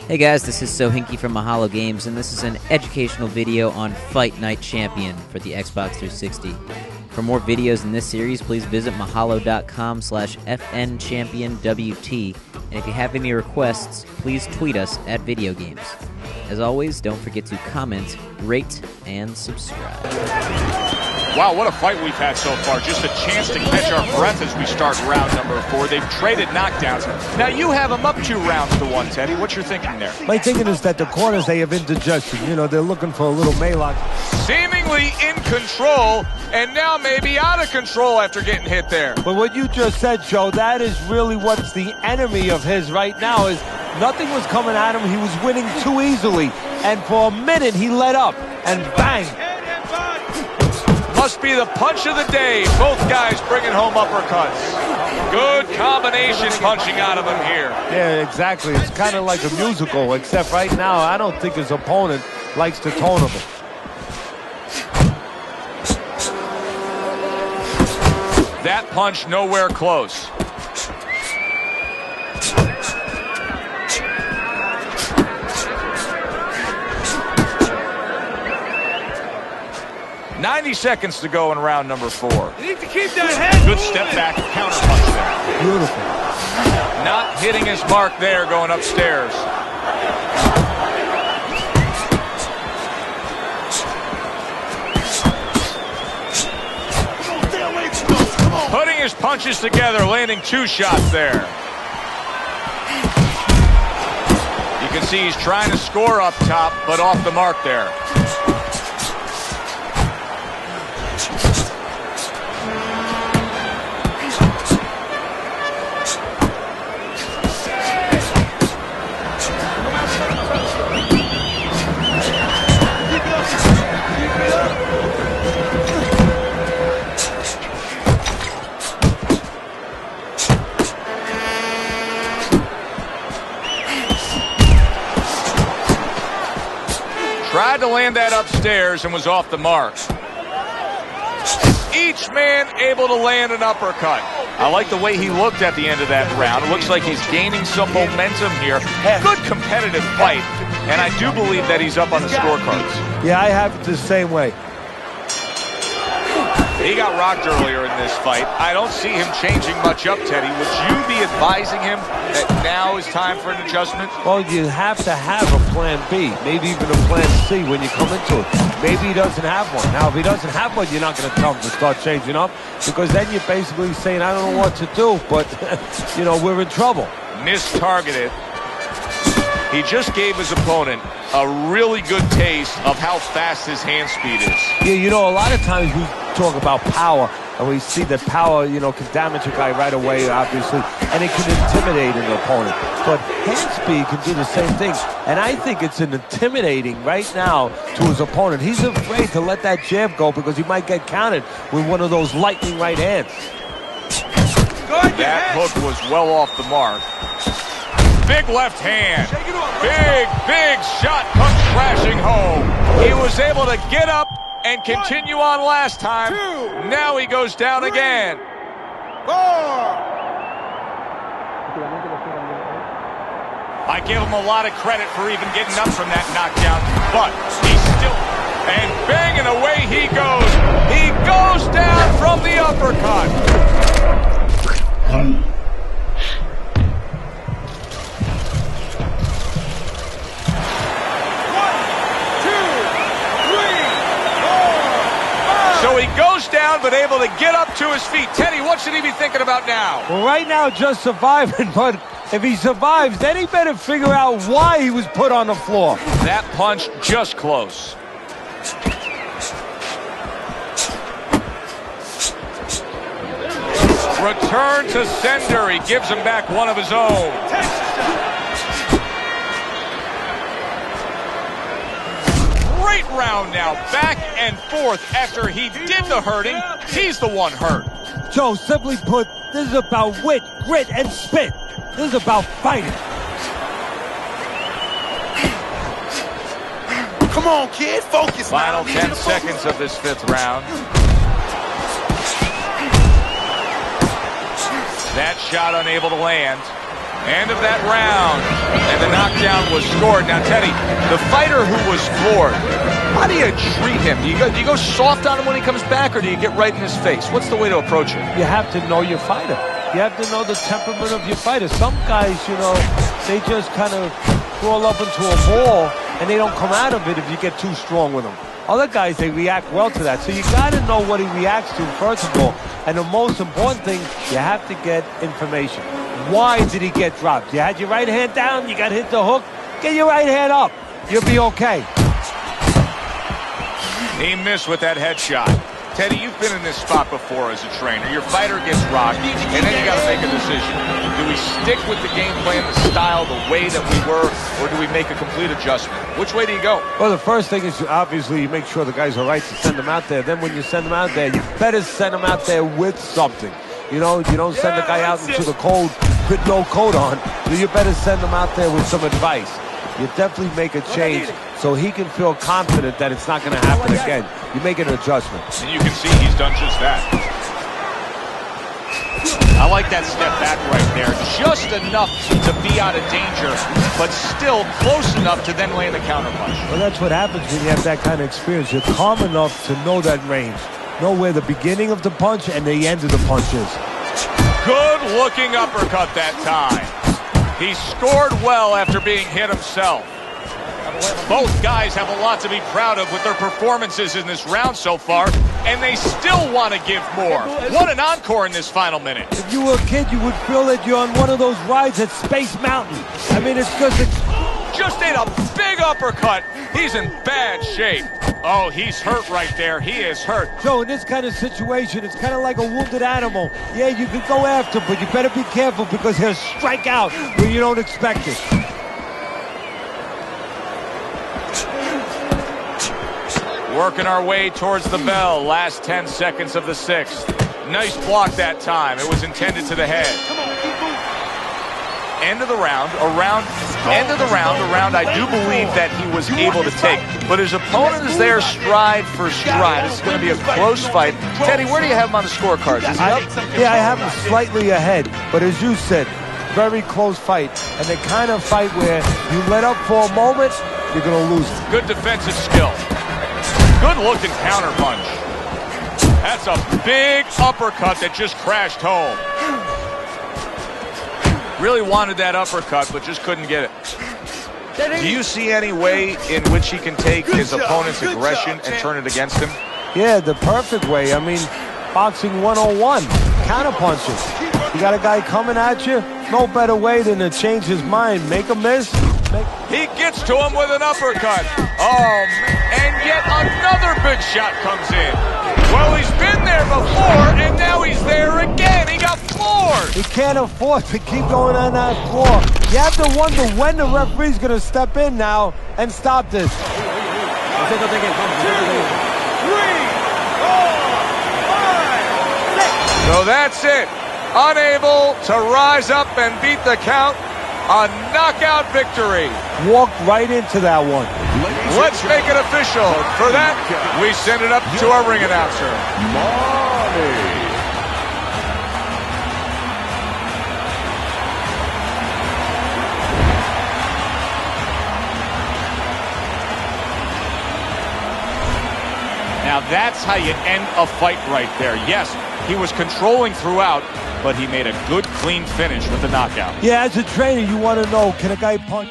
Hey guys, this is Sohinki from Mahalo Games, and this is an educational video on Fight Night Champion for the Xbox 360. For more videos in this series, please visit mahalo.com/FNChampionWT, and if you have any requests, please tweet us at Video Games. As always, don't forget to comment, rate, and subscribe. Wow, what a fight we've had so far. Just a chance to catch our breath as we start round number 4. They've traded knockdowns. Now you have them up 2-1, Teddy. What's your thinking there? My thinking is that the corners, they have indigestion. You know, they're looking for a little Maylock. Seemingly in control, and now maybe out of control after getting hit there. But what you just said, Joe, that is really what's the enemy of his right now is nothing was coming at him. He was winning too easily. And for a minute, he let up. And bang. Must be the punch of the day. Both guys bringing home uppercuts. Good combination punching out of him here. Yeah, exactly. It's kind of like a musical, except right now, I don't think his opponent likes to tone him. That punch nowhere close. "90 seconds to go in round number 4. You need to keep that head. Good step back counter punch there. Beautiful. Not hitting his mark there going upstairs. Putting his punches together, landing 2 shots there. You can see he's trying to score up top, but off the mark there. Tried to land that upstairs and was off the mark. Each man able to land an uppercut. I like the way he looked at the end of that round. It looks like he's gaining some momentum here. Good competitive fight, and I do believe that he's up on the scorecards. Yeah, I have it the same way. He got rocked earlier in this fight. I don't see him changing much up, Teddy. Would you be advising him that now is time for an adjustment? Well, you have to have a plan B, maybe even a plan C when you come into it. Maybe he doesn't have one. Now, if he doesn't have one, you're not going to tell him to start changing up, because then you're basically saying, I don't know what to do, but, you know, we're in trouble. Mistargeted. He just gave his opponent a really good taste of how fast his hand speed is. Yeah, you know, a lot of times we talk about power, and we see that power, you know, can damage a guy right away, obviously, and it can intimidate an opponent. But hand speed can do the same thing, and I think it's intimidating right now to his opponent. He's afraid to let that jab go because he might get countered with one of those lightning right hands. That hook was well off the mark. Big left hand. Big shot comes crashing home. He was able to get up and continue on last time. Now he goes down again. 4. I give him a lot of credit for even getting up from that knockdown, but he's still, and banging away he goes. He goes down from the uppercut. So he goes down, but able to get up to his feet. Teddy, what should he be thinking about now? Well, right now, just surviving, but if he survives, then he better figure out why he was put on the floor. That punch just close. Return to sender. He gives him back one of his own. Great round now, back and forth. After he did the hurting, he's the one hurt. Joe, simply put, this is about wit, grit, and spit. This is about fighting. Come on, kid, focus. Final 10 seconds of this 5th round. That shot unable to land. End of that round, and the knockdown was scored. Now, Teddy, the fighter who was floored, how do you treat him? Do you go soft on him when he comes back, or do you get right in his face? What's the way to approach it? You have to know your fighter. You have to know the temperament of your fighter. Some guys, you know, they just kind of crawl up into a ball, and they don't come out of it if you get too strong with them. Other guys, they react well to that. So you got to know what he reacts to, first of all. And the most important thing, you have to get information. Why did he get dropped? You had your right hand down, you got hit the hook, get your right hand up. You'll be okay. He missed with that headshot. Teddy, you've been in this spot before as a trainer. Your fighter gets rocked, and then you got to make a decision. Do we stick with the game plan, the style, the way that we were, or do we make a complete adjustment? Which way do you go? Well, the first thing is, obviously, you make sure the guys are right to send them out there. Then when you send them out there, you better send them out there with something. You know, you don't send the guy out into the cold with no coat on. So you better send them out there with some advice. You definitely make a change so he can feel confident that it's not going to happen again. You make an adjustment. And you can see he's done just that. I like that step back right there. Just enough to be out of danger, but still close enough to then land the counter punch. Well, that's what happens when you have that kind of experience. You're calm enough to know that range. Know where the beginning of the punch and the end of the punch is. Good looking uppercut that time. He scored well after being hit himself. Both guys have a lot to be proud of with their performances in this round so far, and they still want to give more. What an encore in this final minute. If you were a kid, you would feel that you're on one of those rides at Space Mountain. I mean, it's just ate a big uppercut. He's in bad shape. Oh, he's hurt right there. He is hurt. So in this kind of situation, it's kind of like a wounded animal. Yeah, you can go after him, but you better be careful because he'll strike out when you don't expect it. Working our way towards the bell. Last 10 seconds of the sixth. Nice block that time. It was intended to the head. End of the round, a round I do believe that he was able to take. But his opponent is there stride for stride. This is going to be a close fight. Teddy, where do you have him on the scorecards? Is he up? Yeah, I have him slightly ahead. But as you said, very close fight. And the kind of fight where you let up for a moment, you're going to lose it. Good defensive skill. Good looking counter punch. That's a big uppercut that just crashed home. Really wanted that uppercut, but just couldn't get it. Do you see any way in which he can take his opponent's aggression and turn it against him? Yeah, the perfect way. I mean, boxing 101, counter punches. You got a guy coming at you, no better way than to change his mind. Make a miss. He gets to him with an uppercut. Oh, and yet another big shot comes in. Well, he's been there before, and now he's there again. He got floored. He can't afford to keep going on that floor. You have to wonder when the referee's going to step in now and stop this. 2, 3, 4, 5, 6. So that's it. Unable to rise up and beat the count. A knockout victory. Walked right into that one. Let's make it official. For that, we send it up to our ring announcer. Now that's how you end a fight right there. Yes, he was controlling throughout, but he made a good, clean finish with the knockout. Yeah, as a trainer, you want to know, can a guy punch?